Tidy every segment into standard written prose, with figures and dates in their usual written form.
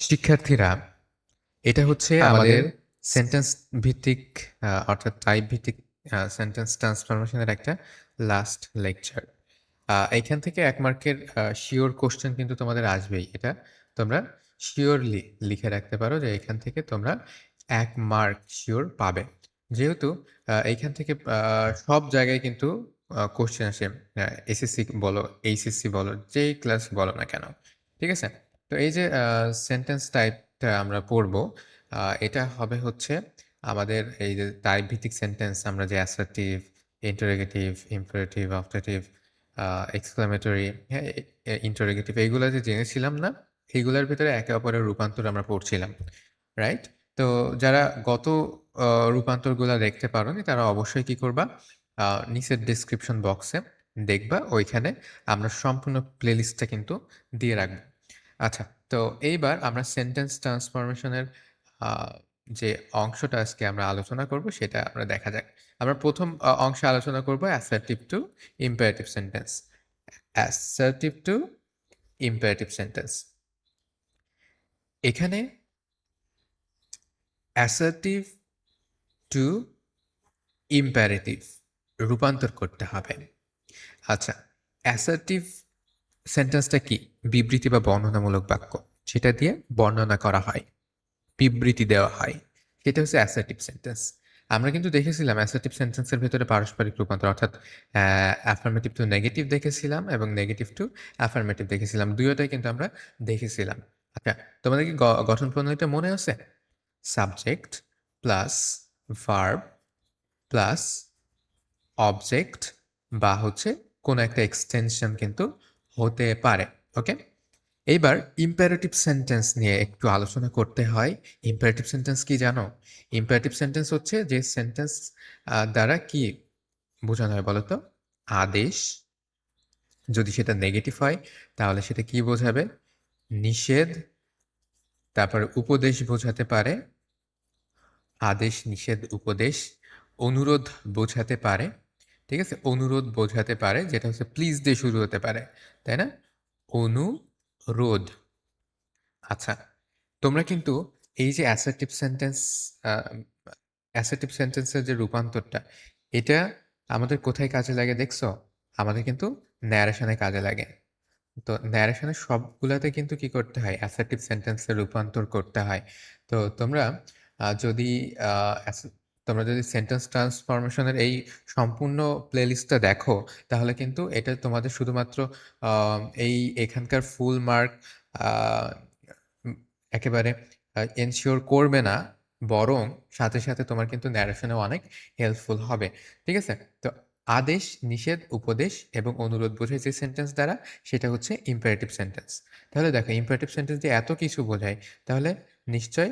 শিক্ষার্থীরা, এটা হচ্ছে আমাদের সেন্টেন্স ভিত্তিক অর্থাৎ টাইপ ভিত্তিক সেন্টেন্স ট্রান্সফরমেশনের একটা লাস্ট লেকচার। এইখান থেকে ১ মার্কের শিওর কোয়েশ্চেন কিন্তু তোমাদের আসবেই। এটা তোমরা শিওরলি লিখে রাখতে পারো যে এখান থেকে তোমরা ১ মার্ক শিওর পাবে। যেহেতু এইখান থেকে সব জায়গায় কিন্তু কোয়েশ্চেন আসে। এসএসসি বলো, এইচএসসি বলো, যেই ক্লাস বলো না কেন। ঠিক আছে? তো এই যে সেন্টেন্স টাইপটা আমরা পড়বো, এটা হবে হচ্ছে আমাদের এই যে টাইপ ভিত্তিক সেন্টেন্স আমরা যে assertive, interrogative, imperative, objective, exclamatory, হ্যাঁ? ইন্টারোগেটিভ এইগুলা যে জেনেছিলাম না? এইগুলার ভিতরে একে অপরের রূপান্তর আমরা পড়ছিলাম। রাইট? তো যারা গত রূপান্তরগুলা দেখতে পারোনি তারা অবশ্যই কি করবা? নিচের ডেসক্রিপশন বক্সে দেখবা, ওইখানে আমরা সম্পূর্ণ প্লেলিস্টটা কিন্তু দিয়ে রাখবো। আচ্ছা, তো এইবার আমরা সেন্টেন্স ট্রান্সফরমেশনের আ যে অংশটা আজকে আমরা আলোচনা করব সেটা আমরা দেখা যাক। আমরা ১ম অংশে আলোচনা করব assertive to imperative sentence. assertive to imperative sentence. এখানে assertive to imperative রূপান্তর করতে হবে। আচ্ছা, assertive সেন্টেন্সটা কি? বিবৃতি বা বর্ণনামূলক বাক্য। সেটা দিয়ে বর্ণনা করা হয়। বিবৃতি দেওয়া হয়। সেটা হচ্ছে অ্যাসার্টিভ সেন্টেন্স। আমরা কিন্তু দেখেছিলাম অ্যাসার্টিভ সেন্টেন্সের ভেতরে পারস্পরিক রূপান্তর অর্থাৎ অ্যাফার্মেটিভ টু নেগেটিভ দেখেছিলাম এবং নেগেটিভ টু অ্যাফার্মেটিভ দেখেছিলাম। ২ টাই কিন্তু আমরা দেখেছিলাম। আচ্ছা, তোমাদের কি গঠন প্রণালীটা মনে আছে? Subject plus verb plus object বা হচ্ছে কোনো একটা এক্সটেনশন কিন্তু হতে পারে। ওকে? এইবার ইম্পারেটিভ সেন্টেন্স নিয়ে একটু আলোচনা করতে হয়। ইম্পারেটিভ সেন্টেন্স কি জানো? ইম্পারেটিভ সেন্টেন্স হচ্ছে যে সেন্টেন্স দ্বারা কি বোঝানো হয় বলো তো? আদেশ, যদি সেটা নেগেটিভ হয় তাহলে সেটা কি বোঝাবে? নিষেধ, তারপরে উপদেশ বোঝাতে পারে, আদেশ, নিষেধ, উপদেশ, অনুরোধ বোঝাতে পারে। ঠিক আছে? অনুরোধ বোঝাতে পারে যেটা হচ্ছে প্লিজ দিয়ে শুরু হতে পারে। তাই না? অনুরোধ। আচ্ছা, তোমরা কিন্তু এই যে অ্যাসার্টিভ সেন্টেন্স আ অ্যাসার্টিভ সেন্টেন্সের যে রূপান্তরটা, এটা আমাদের কোথায় কাজে লাগে দেখছো? আমাদের কিন্তু ন্যারেশনে কাজে লাগে। তো ন্যারেশনের সবগুলাতে কিন্তু কি করতে হয়? অ্যাসার্টিভ সেন্টেন্সের রূপান্তর করতে হয়। তো তোমরা আ যদি আ অ্যাস তোমরা যদি সেন্টেন্স ট্রান্সফরমেশনের এই সম্পূর্ণ প্লেলিস্টটা দেখো, তাহলে কিন্তু এটা তোমাদের শুধুমাত্র আ এখানকার ফুল মার্ক আ উম একেবারে এনশিওর করবে না, বরং সাথে, সাথে তোমার কিন্তু ন্যারেশনেও অনেক হেল্পফুল হবে। ঠিক আছে? তো আদেশ, নিষেধ, উপদেশ এবং অনুরোধ বোঝায় যে সেন্টেন্স দ্বারা, সেটা হচ্ছে ইম্পারেটিভ সেন্টেন্স। তাহলে দেখো ইম্পারেটিভ সেন্টেন্স দিয়ে এত কিছু বোঝায়, তাহলে নিশ্চয়ই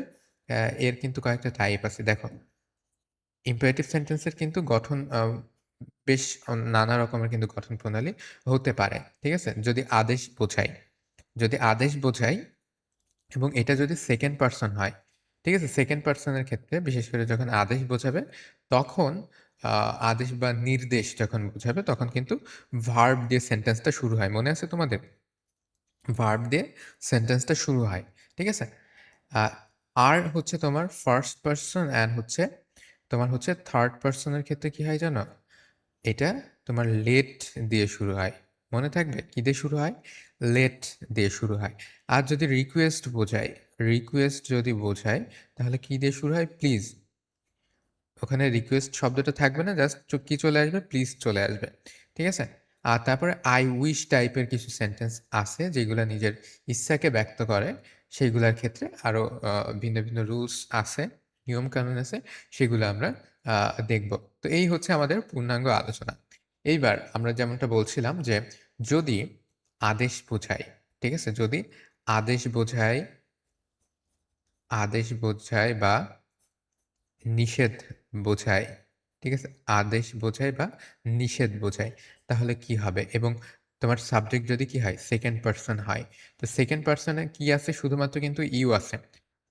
এর কিন্তু কয়েকটা টাইপ আছে। দেখো, ইম্পারেটিভ সেন্টেন্সের কিন্তু গঠন বেশ নানা রকমের কিন্তু গঠন প্রণালী হতে পারে। ঠিক আছে? যদি আদেশ বোঝায় এবং এটা যদি সেকেন্ড পারসন হয়, ঠিক আছে? সেকেন্ড পারসনের ক্ষেত্রে বিশেষ করে যখন আদেশ বোঝাবে, তখন আ আদেশ বা নির্দেশ যখন বোঝাবে, তখন কিন্তু ভার্ব দিয়ে সেন্টেন্সটা শুরু হয়। মনে আছে তোমাদের? ভার্ব দিয়ে সেন্টেন্সটা শুরু হয়। ঠিক আছে? আ আর হচ্ছে তোমার ফার্স্ট পারসন অ্যান্ড হচ্ছে তোমার হচ্ছে থার্ড পারসনের ক্ষেত্রে কি হয় জানো? এটা তোমার লেট দিয়ে শুরু হয়। মনে থাকবে? কি দিয়ে শুরু হয়? লেট দিয়ে শুরু হয়। আর যদি রিকোয়েস্ট যদি বোঝায় তাহলে কি দিয়ে শুরু হয়? প্লিজ। ওখানে রিকোয়েস্ট শব্দটা থাকবে না, জাস্ট কি চলে আসবে? প্লিজ চলে আসবে। ঠিক আছে? আর তারপরে আই উইশ টাইপের কিছু সেন্টেন্স আছে যেগুলা নিজের ইচ্ছাকে ব্যক্ত করে। সেইগুলার ক্ষেত্রে আরো ভিন্ন, ভিন্ন রুলস আছে, নিয়মকানুন আছে, সেগুলো আমরা আ দেখব। তো এই হচ্ছে আমাদের পূর্ণাঙ্গ আলোচনা। এইবার আমরা যেমনটা বলছিলাম যে যদি আদেশ বোঝায়, ঠিক আছে? যদি আদেশ বোঝায় আদেশ বোঝায় বা নিষেধ বোঝায়, ঠিক আছে? আদেশ বোঝায় বা নিষেধ বোঝায়, তাহলে কি হবে? এবং তোমার সাবজেক্ট যদি কি হয়? সেকেন্ড পারসন হয়। তো সেকেন্ড পারসনে কি আছে? শুধুমাত্র কিন্তু ইউ আছে।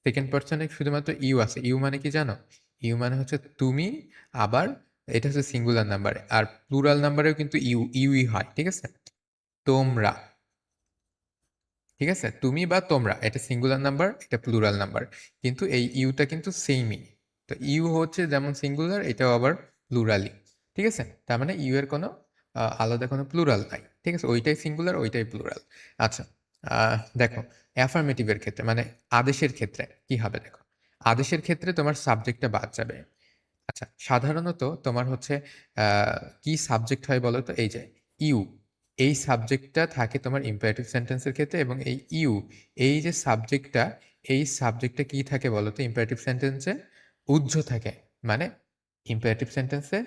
সেকেন্ড পারসনে শুধুমাত্র ইউ আছে। ইউ মানে কি জানো? ইউ মানে হচ্ছে তুমি, আবার এটা হচ্ছে সিঙ্গুলার নাম্বার। আর প্লুরাল নাম্বারেও কিন্তু ইউই হয়। ঠিক আছে? তোমরা। ঠিক আছে, তুমি বা তোমরা এটা সিঙ্গুলার নাম্বার, এটা প্লুরাল নাম্বার, কিন্তু এই ইউটা কিন্তু সেমই। তো ইউ হচ্ছে যেমন সিঙ্গুলার, এটাও আবার প্লুরালই। ঠিক আছে, তার মানে ইউ এর কোনো আলাদা কোনো প্লুরাল নাই। ঠিক আছে, ওইটাই সিঙ্গুলার, ওইটাই প্লুরাল। আচ্ছা, দেখো অ্যাফার্মেটিভের ক্ষেত্রে মানে আদেশের ক্ষেত্রে কি হবে দেখো। আদেশের ক্ষেত্রে তোমার সাবজেক্টটা বাদ যাবে। আচ্ছা, সাধারণত তোমার হচ্ছে কি সাবজেক্ট হয় বলো তো, এই যে ইউ, এই সাবজেক্টটা থাকে তোমার ইম্পারেটিভ সেন্টেন্সের ক্ষেত্রে, এবং এই ইউ, এই যে সাবজেক্টটা, এই সাবজেক্টটা কি থাকে বলো তো ইম্পারেটিভ সেন্টেন্সে? উহ্য থাকে। মানে ইম্পারেটিভ সেন্টেন্সে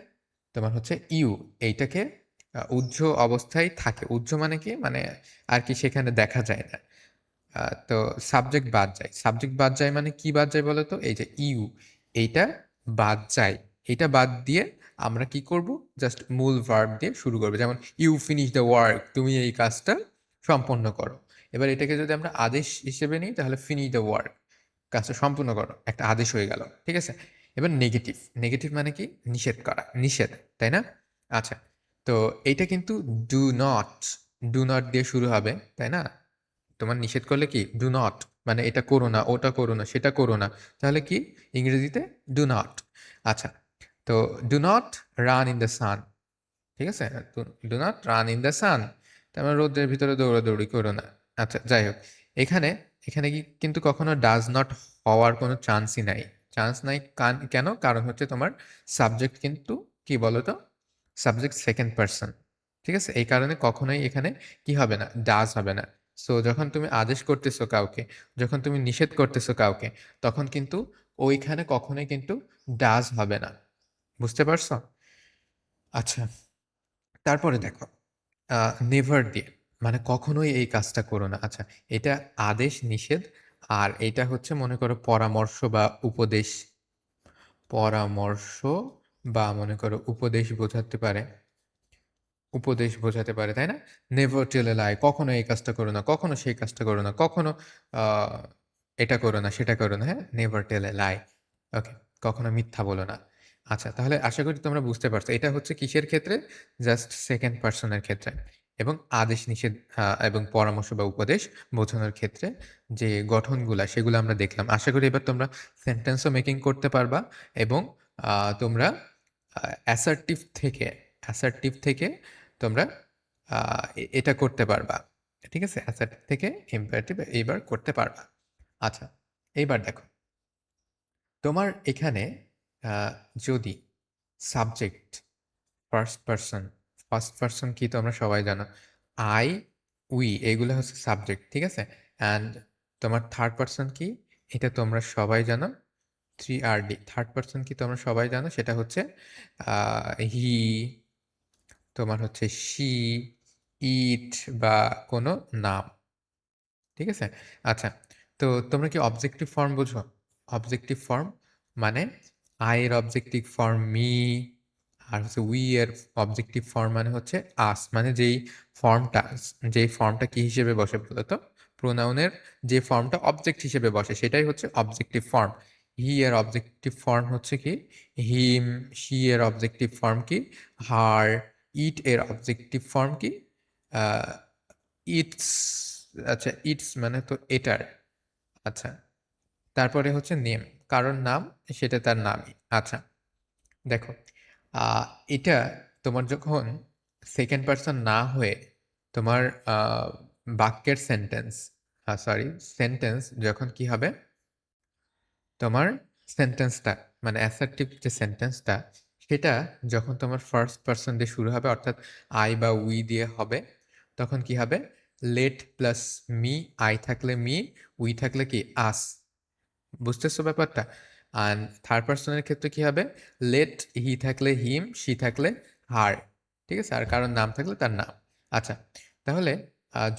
তোমার হচ্ছে ইউ, এইটাকে উহ্য অবস্থায় থাকে। উহ্য মানে কি, মানে আর কি সেখানে দেখা যায় না। তো সাবজেক্ট বাদ যায়। সাবজেক্ট বাদ যায় মানে কি বাদ যায় বলো তো? এই যে ইউ, এইটা বাদ যায়। এটা বাদ দিয়ে আমরা কি করব? জাস্ট মূল ভার্ব দিয়ে শুরু করবো। যেমন ইউ ফিনিশ দ্য ওয়ার্ক, তুমি এই কাজটা সম্পন্ন করো। এবার এটাকে যদি আমরা আদেশ হিসেবে নিই তাহলে ফিনিশ দ্য ওয়ার্ক, কাজটা সম্পূর্ণ করো, একটা আদেশ হয়ে গেল। ঠিক আছে, এবার নেগেটিভ। নেগেটিভ মানে কি? নিষেধ করা, নিষেধ, তাই না? আচ্ছা, তো এইটা কিন্তু ডু নট, ডু নট দিয়ে শুরু হবে, তাই না? তোমার নিষেধ করলে কি ডু নট, মানে এটা করো না, ওটা করো না, সেটা করো না, তাহলে কি ইংরেজিতে ডু নট। আচ্ছা, তো do not run in the sun. ঠিক আছে, do not run in the sun, তার মানে রোদের ভিতরে দৌড়াদৌড়ি করো না। আচ্ছা, যাই হোক, এখানে এখানে কি কিন্তু কখনো ডাজ নট হওয়ার কোনো চান্সই নাই। চান্স নাই কেন? কারণ হচ্ছে তোমার সাবজেক্ট কিন্তু কি বলতো, সাবজেক্ট সেকেন্ড পার্সন। ঠিক আছে, এই কারণে কখনোই এখানে কি হবে না, ডাজ হবে না। সো যখন তুমি আদেশ করতেছো কাউকে, যখন তুমি নিষেধ করতেছো কাউকে, তখন কিন্তু ওইখানে কখনোই কিন্তু ডাজ হবে না। বুঝতে পারছো? আচ্ছা, তারপরে দেখো নেভার দিয়ে, মানে কখনোই এই কাজটা করো না। আচ্ছা, এটা আদেশ নিষেধ, আর এটা হচ্ছে মনে করো পরামর্শ বা উপদেশ। পরামর্শ বা মনে করো উপদেশ বোঝাতে পারে, উপদেশ বোঝাতে পারে, তাই না? নেভার টেল এ লাই, কখনো এই কাজটা করো না, কখনো সেই কাজটা করো না, কখনো আহ, এটা করো না, সেটা করো না। হ্যাঁ, নেভার টেল এ লাই। ওকে, কখনো মিথ্যা বলো না। আচ্ছা, তাহলে আশা করি তোমরা বুঝতে পারছো এটা হচ্ছে কিসের ক্ষেত্রে, জাস্ট সেকেন্ড পার্সনের ক্ষেত্রে। এবং আদেশ নিষেধ এবং পরামর্শ বা উপদেশ বোঝানোর ক্ষেত্রে যে গঠনগুলা, সেগুলো আমরা দেখলাম। আশা করি এবার তোমরা সেন্টেন্সও মেকিং করতে পারবা, এবং তোমরা অ্যাসার্টিভ থেকে, অ্যাসার্টিভ থেকে তোমরা এটা করতে পারবা। ঠিক আছে, অ্যাসার্টিভ থেকে ইম্পারেটিভ এইবার করতে পারবা। আচ্ছা, এইবার দেখো, তোমার এখানে আহ, যদি subject first person, first person কি তোমরা সবাই জানো, আই, উই, এগুলো হচ্ছে সাবজেক্ট। ঠিক আছে, অ্যান্ড তোমার থার্ড পার্সন কি, এটা তোমরা সবাই জানো, 3RD। থার্ড পার্সন কি তোমরা সবাই জানো, সেটা হচ্ছে হি, তোমার হচ্ছে শি, ইট, বা কোনো নাম। ঠিক আছে, আচ্ছা, তো তোমরা কি অবজেক্টিভ ফর্ম বোঝো? অবজেক্টিভ ফর্ম মানে আই এর অবজেক্টিভ ফর্ম মি, আর হচ্ছে উই এর অবজেক্টিভ ফর্ম মানে হচ্ছে আস। মানে ফর্মটা যেই ফর্মটা কি হিসেবে বসে বলতো, প্রোনাউনের যে ফর্মটা অবজেক্ট হিসেবে বসে সেটাই হচ্ছে অবজেক্টিভ ফর্ম। হি এর অবজেক্টিভ ফর্ম হচ্ছে কি হিম, শি এর অবজেক্টিভ ফর্ম কি হার, ইট এর অবজেক্টিভ ফর্ম কি ইটস। আচ্ছা, ইটস মানে তো এটার। আচ্ছা, তারপরে হচ্ছে নেম, কারণ নাম, সেটা তার নামই। আচ্ছা, দেখো আহ, এটা তোমার যখন সেকেন্ড পার্সন না হয়ে তোমার আহ, বাক্যের সেন্টেন্স, সরি, সেন্টেন্স যখন কি হবে, তোমার সেন্টেন্সটা মানে অ্যাসার্টিভ যে সেন্টেন্সটা, সেটা যখন তোমার ফার্স্ট পার্সন দিয়ে শুরু হবে, অর্থাৎ আই বা উই দিয়ে হবে, তখন কি হবে, লেট প্লাস মি, আই থাকলে মি, উই থাকলে কি আস। বুঝতেছো ব্যাপারটা? আর থার্ড পার্সনের ক্ষেত্রে কি হবে, লেট, হি থাকলে হিম, শি থাকলে হার। ঠিক আছে, আর কারণ নাম থাকলে তার নাম। আচ্ছা, তাহলে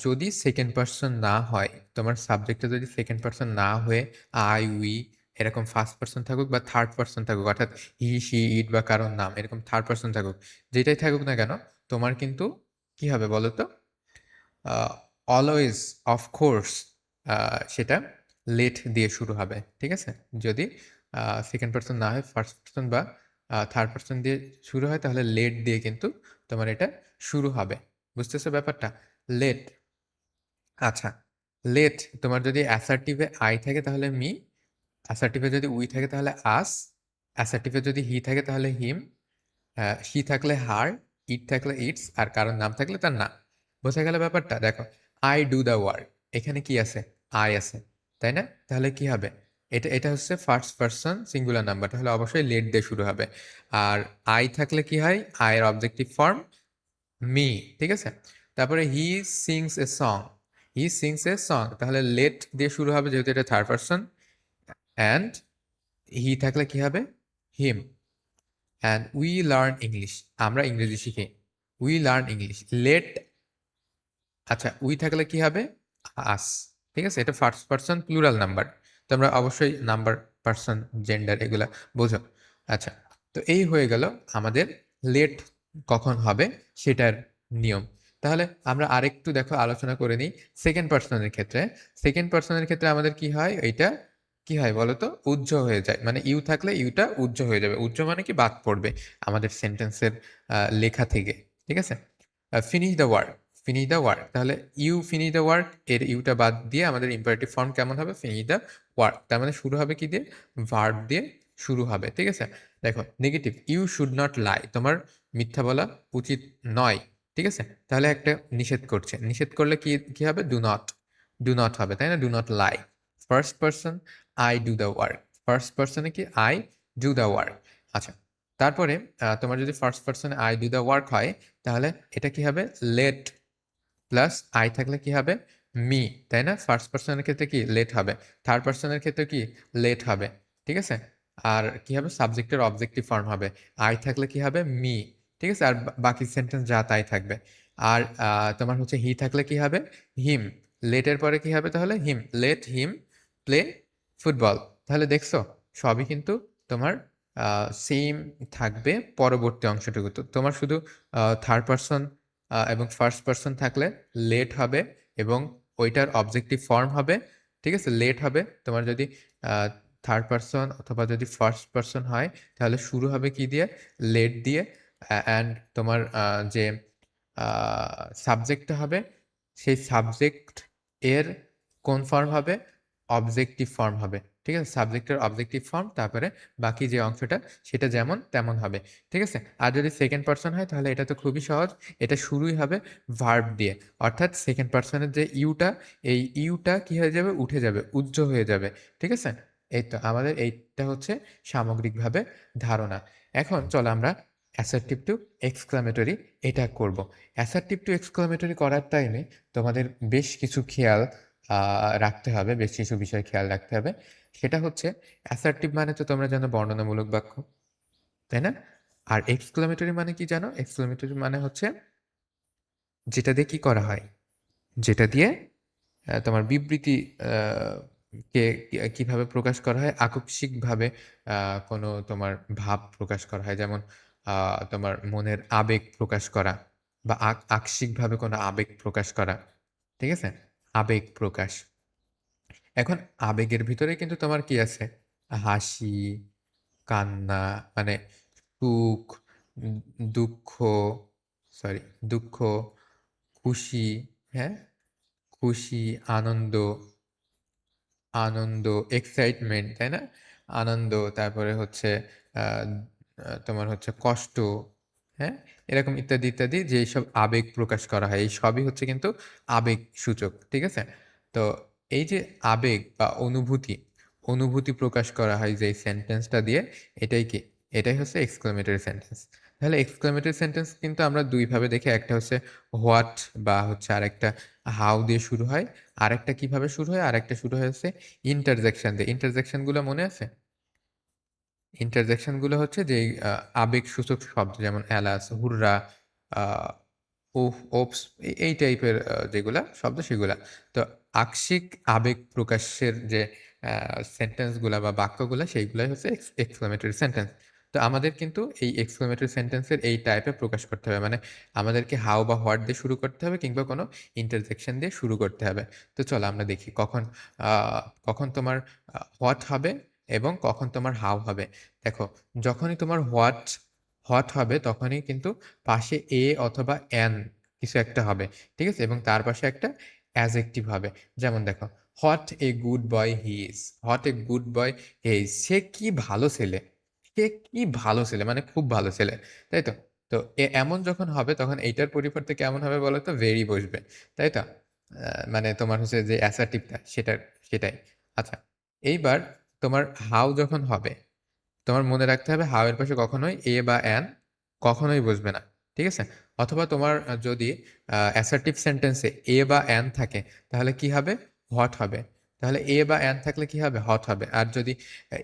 যদি সেকেন্ড পার্সন না হয়, তোমার সাবজেক্টে যদি সেকেন্ড পার্সন না হয়ে আই উই এরকম ফার্স্ট পার্সন থাকুক, বা থার্ড পার্সন থাকুক, অর্থাৎ হি শি ইট বা কারণ নাম এরকম থার্ড পার্সন থাকুক, যেটাই থাকুক না কেন, তোমার কিন্তু কি হবে বলো তো, অলওয়েজ, অফকোর্স, সেটা লেট দিয়ে শুরু হবে। ঠিক আছে, যদি সেকেন্ড পার্সন না হয়, ফার্স্ট পার্সন বা থার্ড পার্সন দিয়ে শুরু হয়, তাহলে লেট দিয়ে কিন্তু তোমার এটা শুরু হবে। বুঝতেছো ব্যাপারটা? লেট। আচ্ছা, লেট তোমার যদি অ্যাসার্টিভে আই থাকে তাহলে মি, অ্যাসার্টিভে যদি উই থাকে তাহলে আস, অ্যাসার্টিভে যদি হি থাকে তাহলে হিম, শি থাকলে হার, ইট থাকলে ইটস, আর কারোর নাম থাকলে তার নাম। বোঝা গেল ব্যাপারটা? দেখো, আই ডু দ্য ওয়ার্ক, এখানে কি আছে? আই আছে, তাই না? তাহলে কি হবে? এটা এটা হচ্ছে ফার্স্ট পারসন সিঙ্গুলার নাম্বার, তাহলে অবশ্যই লেট দিয়ে শুরু হবে। আর আই থাকলে কি হয়? আয়ের অবজেক্টিভ ফর্ম মি, ঠিক আছে? তারপরে হি sings a song, he sings a song, তাহলে লেট দিয়ে শুরু হবে যেহেতু এটা থার্ড পারসন। অ্যান্ড হি থাকলে কি হবে? হিম। অ্যান্ড উই লার্ন ইংলিশ, আমরা ইংরেজি শিখি। উই লার্ন ইংলিশ, লেট, আচ্ছা উই থাকলে কি হবে? আস, ঠিক আছে? এটা ফার্স্ট পারসন প্লুরাল নাম্বার, তোমরা অবশ্যই নাম্বার, পারসন, জেন্ডার এগুলা বোঝো। আচ্ছা, তো এই হয়ে গেল আমাদের লেট কখন হবে সেটার নিয়ম। তাহলে আমরা আরেকটু দেখো আলোচনা করে নিই সেকেন্ড পার্সনের ক্ষেত্রে। সেকেন্ড পার্সনের ক্ষেত্রে আমাদের কি হয়? এইটা কি হয় বলো তো? উজ্জ হয়ে যায়, মানে ইউ থাকলে ইউটা উজ্জ হয়ে যাবে। উজ্জ মানে কি? বাদ পড়বে আমাদের সেন্টেন্সের লেখা থেকে, ঠিক আছে? Finish the work, finish the work, তাহলে ইউ ফিনিশ দ্য ওয়ার্ক, এর ইউটা বাদ দিয়ে আমাদের ইম্পারেটিভ ফর্ম কেমন হবে? ফিনিশ দ্য ওয়ার্ক, তার মানে শুরু হবে কি দিয়ে? ভার্ব দিয়ে শুরু হবে, ঠিক আছে? দেখো negative, you should not lie, তোমার মিথ্যা বলা উচিত নয়, ঠিক আছে? তাহলে একটা নিষেধ করছে, নিষেধ করলে কি কি হবে? ডু নট, ডু নট হবে, তাই না? Do not lie. First person I do the work, first পারসনে কি? I do the work. আচ্ছা, তারপরে তোমার যদি ফার্স্ট পারসনে আই ডু দ্য ওয়ার্ক হয় তাহলে এটা কি হবে? লেট প্লাস আই থাকলে কি হবে? মি, তাই না? ফার্স্ট পার্সনের ক্ষেত্রে কি? লেট হবে। থার্ড পার্সনের ক্ষেত্রে কি? লেট হবে, ঠিক আছে? আর কি হবে? সাবজেক্টের অবজেক্টিভ ফর্ম হবে। আই থাকলে কি হবে? মি, ঠিক আছে? আর বাকি সেন্টেন্স যা তাই থাকবে। আর তোমার হচ্ছে হি থাকলে কি হবে? হিম। লেটের পরে কি হবে তাহলে? হিম, লেট হিম প্লে ফুটবল। তাহলে দেখছো সবই কিন্তু তোমার সেম থাকবে পরবর্তী অংশটুকু। তো তোমার শুধু থার্ড পার্সন এবং ফার্স্ট পার্সন থাকলে লেট হবে এবং ওইটার অবজেক্টিভ ফর্ম হবে, ঠিক আছে? লেট হবে। তোমার যদি থার্ড পার্সন অথবা যদি ফার্স্ট পার্সন হয় তাহলে শুরু হবে কি দিয়ে? লেট দিয়ে। অ্যান্ড তোমার যে সাবজেক্টটা হবে সেই সাবজেক্ট এর কোন ফর্ম হবে? অবজেক্টিভ ফর্ম হবে, ঠিক আছে? সাবজেক্টের অবজেক্টিভ ফর্ম, তারপরে বাকি যে অংশটা সেটা যেমন তেমন হবে, ঠিক আছে? আর যদি সেকেন্ড পার্সন হয় তাহলে এটা তো খুবই সহজ, এটা শুরুই হবে ভার্ব দিয়ে, অর্থাৎ সেকেন্ড পার্সনের যে ইউটা, এই ইউটা কি হয়ে যাবে? উঠে যাবে, উজ্জ হয়ে যাবে, ঠিক আছে? এই তো আমাদের এইটা হচ্ছে সামগ্রিকভাবে ধারণা। এখন চলো আমরা অ্যাসার্টিভ টু এক্সক্লামেটরি এটা করব। অ্যাসার্টিভ টু এক্সক্লামেটরি করার টাইমে তোমাদের বেশ কিছু খেয়াল রাখতে হবে, বেশ কিছু বিষয় খেয়াল রাখতে হবে। সেটা হচ্ছে অ্যাসার্টিভ মানে তো তোমরা জানো বর্ণনামূলক বাক্য, তাই না? আর এক্সক্লামেটরি মানে কি জানো? এক্সক্লামেটরি মানে হচ্ছে যেটা দিয়ে কি করা হয়? যেটা দিয়ে তোমার বিবৃতি কে কিভাবে প্রকাশ করা হয়? আকস্মিকভাবে কোনো তোমার ভাব প্রকাশ করা হয়। যেমন তোমার মনের আবেগ প্রকাশ করা বা আকস্মিকভাবে কোনো আবেগ প্রকাশ করা। ঠিক আছে? আবেগ প্রকাশ। এখন আবেগের ভিতরে কিন্তু তোমার কি আছে? হাসি, কান্না, মানে সুখ, উম দুঃখ, সরি দুঃখ, খুশি, হ্যাঁ? খুশি, আনন্দ, আনন্দ, এক্সাইটমেন্ট, তাই না? আনন্দ, তারপরে হচ্ছে আ আ তোমার হচ্ছে কষ্ট, হ্যাঁ? এরকম ইত্যাদি, ইত্যাদি যেসব আবেগ প্রকাশ করা হয়, এই সবই হচ্ছে কিন্তু আবেগসূচক। ঠিক আছে? তো এই যে আবেগ বা অনুভূতি, অনুভূতি প্রকাশ করা হয় যেই সেন্টেন্সটা দিয়ে, এটাই কি? এটাই হচ্ছে এক্সক্লেমেটরি সেন্টেন্স। তাহলে এক্সক্লেমেটরি সেন্টেন্স কিন্তু আমরা ২ ভাবে দেখি। একটা হচ্ছে হোয়াট বা হচ্ছে আরেকটা হাউ দিয়ে শুরু হয়। আরেকটা কিভাবে শুরু হয়? আরেকটা শুরু হয়েছে ইন্টারজেকশন দিয়ে। ইন্টারজেকশন গুলো মনে আছে? ইন্টারজেকশন গুলো হচ্ছে যেই আবেগসূচক শব্দ যেমন এলাস, হুররা, আ উফ, ওপস এই টাইপের যেগুলা শব্দ সেগুলা। তো আংশিক আবেগ প্রকাশের যে সেন্টেন্স গুলা বা বাক্যগুলা সেইগুলাই হচ্ছে এক্সক্লেমেটরি সেন্টেন্স। তো আমাদের কিন্তু এই এক্সক্লেমেটরি সেন্টেন্সের এই টাইপে প্রকাশ করতে হবে। মানে আমাদেরকে হাউ বা হোয়াট দিয়ে শুরু করতে হবে কিংবা কোনো ইন্টারজেকশন দিয়ে শুরু করতে হবে। তো চলো আমরা দেখি আ কখন তোমার হোয়াট হবে এবং কখন তোমার হাউ হবে। দেখো, যখনই তোমার হোয়াট হবে তখনই কিন্তু পাশে এ অথবা অ্যান কিছু একটা হবে। ঠিক আছে? এবং তার পাশে একটা অ্যাজেক্টিভ হবে। যেমন দেখো, what a good boy he is, what a good boy he is, সে কি ভালো ছেলে, সে কি ভালো ছেলে মানে খুব ভালো ছেলে, তাই তো? তো এমন যখন হবে তখন এইটার পরিবর্তে কেমন হবে বলো তো, ভেরি বসবে, তাই তো? মানে তোমার হচ্ছে যে অ্যাসার্টিভটা সেটাই। আচ্ছা, এইবার তোমার হাউ যখন হবে, তোমার মনে রাখতে হবে হাউ এর পাশে কখনোই এ বা অ্যান কখনোই বসবে না, ঠিক আছে? অথবা তোমার যদি অ্যাসার্টিভ সেন্টেন্সে এ বা অ্যান থাকে তাহলে কি হবে, হোয়াট হবে। তাহলে এ বা অ্যান থাকলে কি হবে, হোয়াট হবে। আর যদি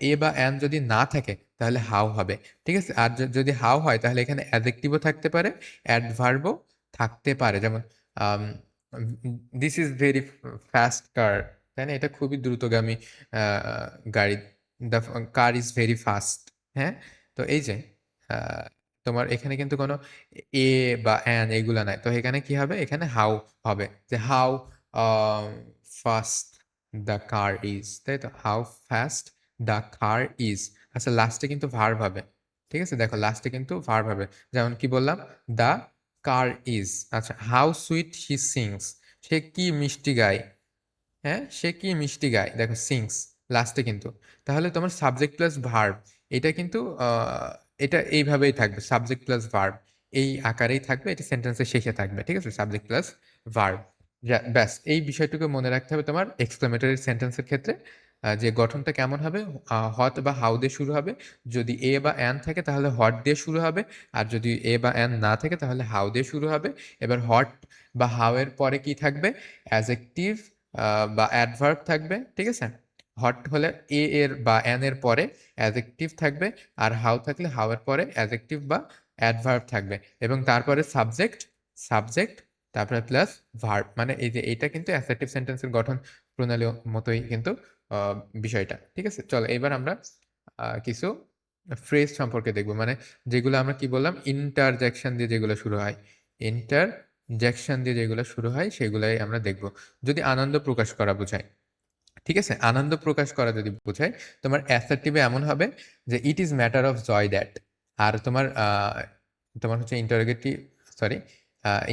এ বা অ্যান যদি না থাকে তাহলে হাউ হবে, ঠিক আছে? আর যদি হাউ হয় তাহলে এখানে অ্যাডজেক্টিভও থাকতে পারে, অ্যাডভার্বও থাকতে পারে। যেমন দিস ইজ ভেরি ফাস্ট কার, তাই না? এটা খুবই দ্রুতগামী গাড়ি। The car is very fast. হ্যাঁ, তো এই যে আহ, তোমার এখানে কিন্তু কোনো এ বা অ্যান এগুলা নাই, তো এখানে কি হবে, এখানে হাউ হবে, যে how fast the car is, তাই তো? How fast the car is. আচ্ছা, লাস্টে কিন্তু ভার্ব হবে, ঠিক আছে? দেখো লাস্টে কিন্তু ভার্ব হবে, যেমন কি বললাম, দ্য কার ইজ। আচ্ছা, হাউ সুইট হি সিংস, সে কি মিষ্টি গায়। হ্যাঁ, সে কি মিষ্টি গায়, দেখো সিংস লাস্টে কিন্তু। তাহলে তোমার সাবজেক্ট প্লাস ভার্ব, এটা কিন্তু এটা এইভাবেই থাকবে, সাবজেক্ট প্লাস ভার্ব এই আকারেই থাকবে, এটা সেন্টেন্সের শেষে থাকবে, ঠিক আছে? Subject plus verb. ব্যাস, এই বিষয়টুকু মনে রাখতে হবে তোমার এক্সক্লেমেটরি সেন্টেন্সের ক্ষেত্রে। যে গঠনটা কেমন হবে, হট বা হাউ দিয়ে শুরু হবে, যদি এ বা অ্যান থাকে তাহলে হট দিয়ে শুরু হবে, আর যদি এ বা অ্যান না থাকে তাহলে হাউ দিয়ে শুরু হবে। এবার হট বা হাউ এর পরে কি থাকবে, অ্যাজেক্টিভ বা অ্যাডভার্ব থাকবে, ঠিক আছে? হট হলে এ এর বা এন এর পরে অ্যাডজেক্টিভ থাকবে, আর হাউ থাকলে হাউ এর পরে অ্যাডজেক্টিভ বা অ্যাডভার্ব থাকবে, এবং তারপরে সাবজেক্ট তারপরে প্লাস ভার্ব। মানে এই যে এটা কিন্তু অ্যাসার্টিভ সেন্টেন্সের গঠন প্রণালী মতোই কিন্তু আহ, বিষয়টা, ঠিক আছে? চলো এবার আমরা কিছু ফ্রেজ সম্পর্কে দেখবো, মানে যেগুলো আমরা কি বললাম, ইন্টারজেকশন দিয়ে যেগুলো শুরু হয়, ইন্টারজেকশন দিয়ে যেগুলো শুরু হয় সেগুলাই আমরা দেখব। যদি আনন্দ প্রকাশ করা বোঝায়, ঠিক আছে, আনন্দ প্রকাশ করা যদি বোঝায়, তোমার অ্যাসার্টিভে এমন হবে যে it is matter of joy that. আর তোমার তোমার হচ্ছে ইন্টারোগেটিভ, সরি,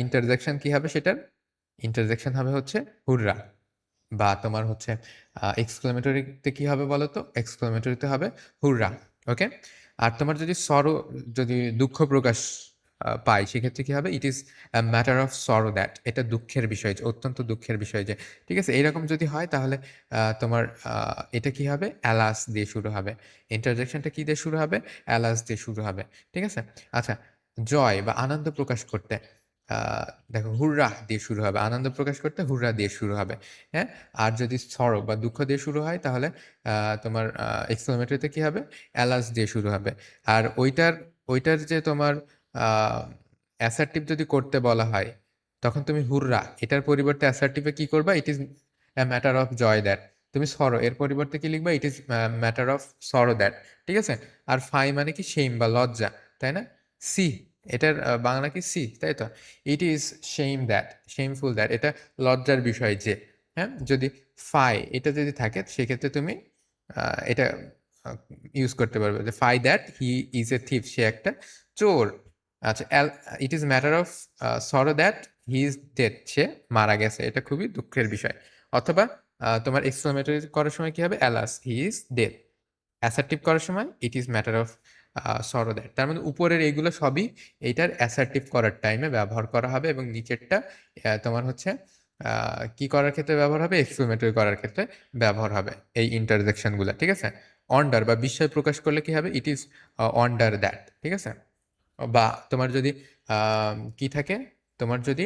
ইন্টারজেকশন কি হবে সেটার, ইন্টারজেকশন হবে হচ্ছে হুররা। বা তোমার হচ্ছে এক্সক্লেমেটরিতে কি হবে বলো তো, এক্সক্লেমেটরিতে হবে হুররা। ওকে। আর তোমার যদি যদি দুঃখ প্রকাশ পাই, সেক্ষেত্রে কি হবে, it is matter of sorrow that, এটা দুঃখের বিষয়, যে অত্যন্ত দুঃখের বিষয় যে, ঠিক আছে? এইরকম যদি হয় তাহলে তোমার এটা কি হবে, অ্যালাস দিয়ে শুরু হবে। ইন্টারজেকশনটা কি দিয়ে শুরু হবে, অ্যালাস দিয়ে শুরু হবে, ঠিক আছে? আচ্ছা, জয় বা আনন্দ প্রকাশ করতে আহ দেখো হুররা দিয়ে শুরু হবে, আনন্দ প্রকাশ করতে হুররা দিয়ে শুরু হবে। হ্যাঁ, আর যদি সরো বা দুঃখ দিয়ে শুরু হয় তাহলে তোমার এক্সক্লেমেটরিতে কি হবে, অ্যালাস দিয়ে শুরু হবে। আর ওইটার যে তোমার অ্যাসার্টিভ যদি করতে বলা হয়, তখন তুমি হুররা এটার পরিবর্তে অ্যাসার্টিভে কি করবা, it is matter of joy that. তুমি সরো এর পরিবর্তে কি লিখবা, it is matter of sorrow that, ঠিক আছে? আর ফাই মানে কি, শেম বা লজ্জা, তাই না? সি, এটার বাংলা কি, সি, তাই তো? It is shame that, shameful that, এটা লজ্জার বিষয় যে। হ্যাঁ, যদি ফাই এটা যদি থাকে সেক্ষেত্রে তুমি এটা ইউজ করতে পারবে, যে fie that he is a thief, সে একটা চোর। আচ্ছা, it is matter of sorrow that he is dead, সে মারা গেছে, এটা খুবই দুঃখের বিষয়। অথবা তোমার এক্সক্লেমেটরি করার সময় কি হবে, alas he is dead. Assertive করার সময় ইট is matter of sorrow that. তার মানে উপরের এইগুলো সবই এইটার অ্যাসার্টিভ করার টাইমে ব্যবহার করা হবে, এবং নিচেরটা তোমার হচ্ছে কি করার ক্ষেত্রে ব্যবহার হবে, এক্সক্লেমেটরি করার ক্ষেত্রে ব্যবহার হবে এই ইন্টারজেকশনগুলো, ঠিক আছে? অন্ডার বা বিস্ময় প্রকাশ করলে কি হবে, ইট ইজ অন্ডার দ্যাট, ঠিক আছে? বা তোমার যদি কি থাকে, তোমার যদি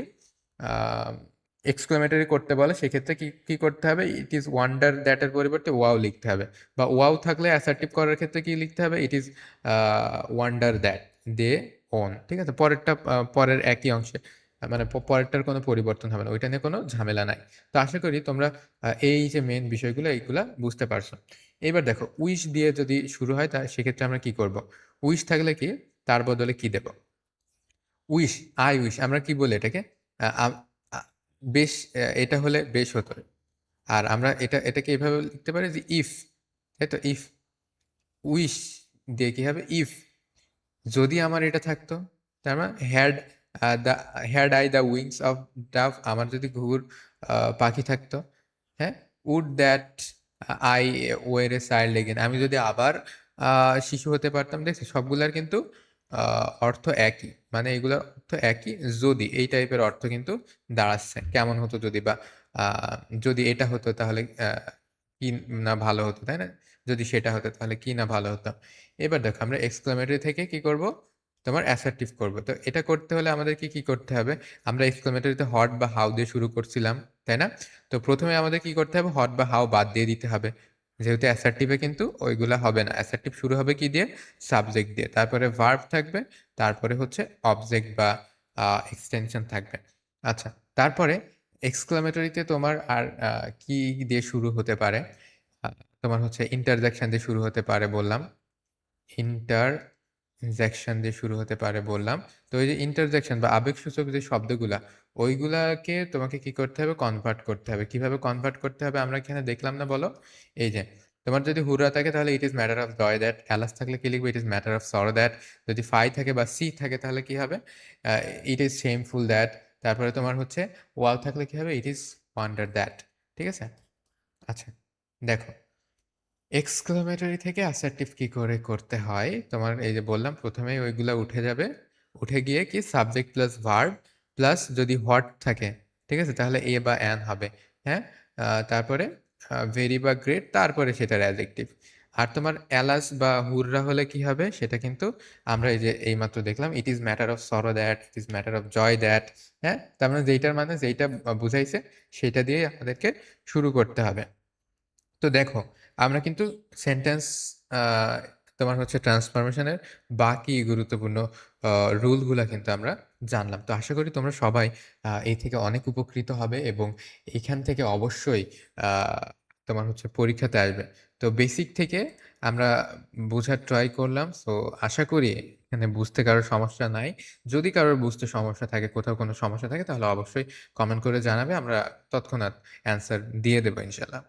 এক্সক্লেমেটরি করতে বলে সেক্ষেত্রে কি কি করতে হবে, ইট ইজ ওয়ান্ডার দ্যাটের পরিবর্তে ওয়াও লিখতে হবে। বা ওয়াও থাকলে অ্যাসার্টিভ করার ক্ষেত্রে কি লিখতে হবে, it is wonder that they own, ঠিক আছে? পরেরটা পরের একই অংশে, মানে পরেরটার কোনো পরিবর্তন হবে না, ওইটা নিয়ে কোনো ঝামেলা নাই। তো আশা করি তোমরা এই যে মেন বিষয়গুলো এইগুলা বুঝতে পারছো। এবার দেখো, উইশ দিয়ে যদি শুরু হয় তা সেক্ষেত্রে আমরা কি করব, উইশ থাকলে কি, তার বদলে কি দেব, উইশ, আই উইশ, আমরা কি বলি এটাকে, আ- আ- আ- বেশ, এটা হলে বেশ হতো। আর আমরা এটাকে এভাবে লিখতে পারি যে ইফ, তাই তো? ইফ, উইশ দিয়ে কি হবে, ইফ যদি আমার এটা থাকতো, তার মানে had the, had I the wings of dove, আমার যদি ঘুঘুর পাখি থাকতো। হ্যাঁ? Would that I were a child again. আমি যদি আবার শিশু হতে পারতাম, দেখছি সবগুলার কিন্তু অর্থ একই। মানে এগুলার অর্থ একই, যদি এই টাইপের অর্থ কিন্তু দাঁড়াচ্ছে। কেমন হতো যদি, বা আ যদি এটা হতো তাহলে কি না ভালো হতো, তাই না? যদি সেটা হতো তাহলে কি না ভালো হতো? এবার দেখো আমরা এক্সক্লেমেটরি থেকে কি করব? তোমার অ্যাসার্টিভ করব। তো এটা করতে হলে আমাদেরকে কি করতে হবে? আমরা এক্সক্লেমেটরিতে হোয়াট বা হাউ দিয়ে শুরু করছিলাম, তাই না? তো ১ম এ আমাদের কি করতে হবে? হোয়াট বা হাউ বাদ দিয়ে দিতে হবে। যেহেতু অ্যাসার্টিভে কিন্তু ওইগুলা হবে না। অ্যাসার্টিভ শুরু হবে কি দিয়ে? সাবজেক্ট দিয়ে। তারপরে ভার্ব থাকবে, তারপরে হচ্ছে অবজেক্ট বা এক্সটেনশন থাকবে। আচ্ছা, তারপরে এক্সক্লেমেটরিতে তোমার আর কি দিয়ে শুরু হতে পারে? আ তোমার হচ্ছে ইন্টারজেকশন দিয়ে শুরু হতে পারে বললাম। ইন্টারজেকশন দিয়ে শুরু হতে পারে বললাম। তো এই যে ইন্টারজেকশন বা আবেগসূচক যে শব্দগুলা, ওইগুলাকে তোমাকে কি করতে হবে? কনভার্ট করতে হবে। কিভাবে কনভার্ট করতে হবে আমরা এখানে দেখলাম না বলো? এই যে তোমার যদি হুররা থাকে তাহলে it is matter of joy that. Alas থাকলে কি লিখবে? It is matter of sorrow that. যদি ফাই থাকে বা সি থাকে তাহলে কি হবে? Uh it is shameful that. তারপরে তোমার হচ্ছে ওয়াও থাকলে কি হবে? It is wonder that. ঠিক আছে? আচ্ছা, দেখো এক্সক্লেমেটরি থেকে অ্যাসার্টিভ কি করে করতে হয়? তোমার এই যে বললাম ১ম এই ওইগুলা উঠে যাবে। উঠে গিয়ে কি সাবজেক্ট প্লাস ভার্ব প্লাস যদি হোয়াট থাকে, ঠিক আছে? তাহলে এ বা অ্যান হবে। হ্যাঁ? তারপরে ভেরি বা গ্রেট, তারপরে সেটার অ্যাডজেক্টিভ। আর তোমার এলাস বা হুররা হলে কি হবে? সেটা কিন্তু আমরা এই যে এইমাত্র দেখলাম, it is matter of sorrow that, it is matter of joy that. হ্যাঁ? তার মানে যেইটার মানে যেইটা বুঝাইছে সেটা দিয়েই আমাদেরকে শুরু করতে হবে। তো দেখো, আমরা কিন্তু সেন্টেন্স আ তোমার হচ্ছে ট্রান্সফরমেশন এর বাকি গুরুত্বপূর্ণ আ রুলগুলা কিন্তু আমরা জানলাম। তো আশা করি তোমরা সবাই এই থেকে অনেক উপকৃত হবে এবং এখান থেকে অবশ্যই আ তোমার হচ্ছে পরীক্ষাতে আসবে। তো বেসিক থেকে আমরা বোঝার ট্রাই করলাম। সো আশা করি এখানে বুঝতে কারো সমস্যা নাই। যদি কারোর বুঝতে সমস্যা থাকে, কোথাও কোনো সমস্যা থাকে তাহলে অবশ্যই কমেন্ট করে জানাবে। আমরা তৎক্ষণাৎ অ্যান্সার দিয়ে দেব ইনশাআল্লাহ।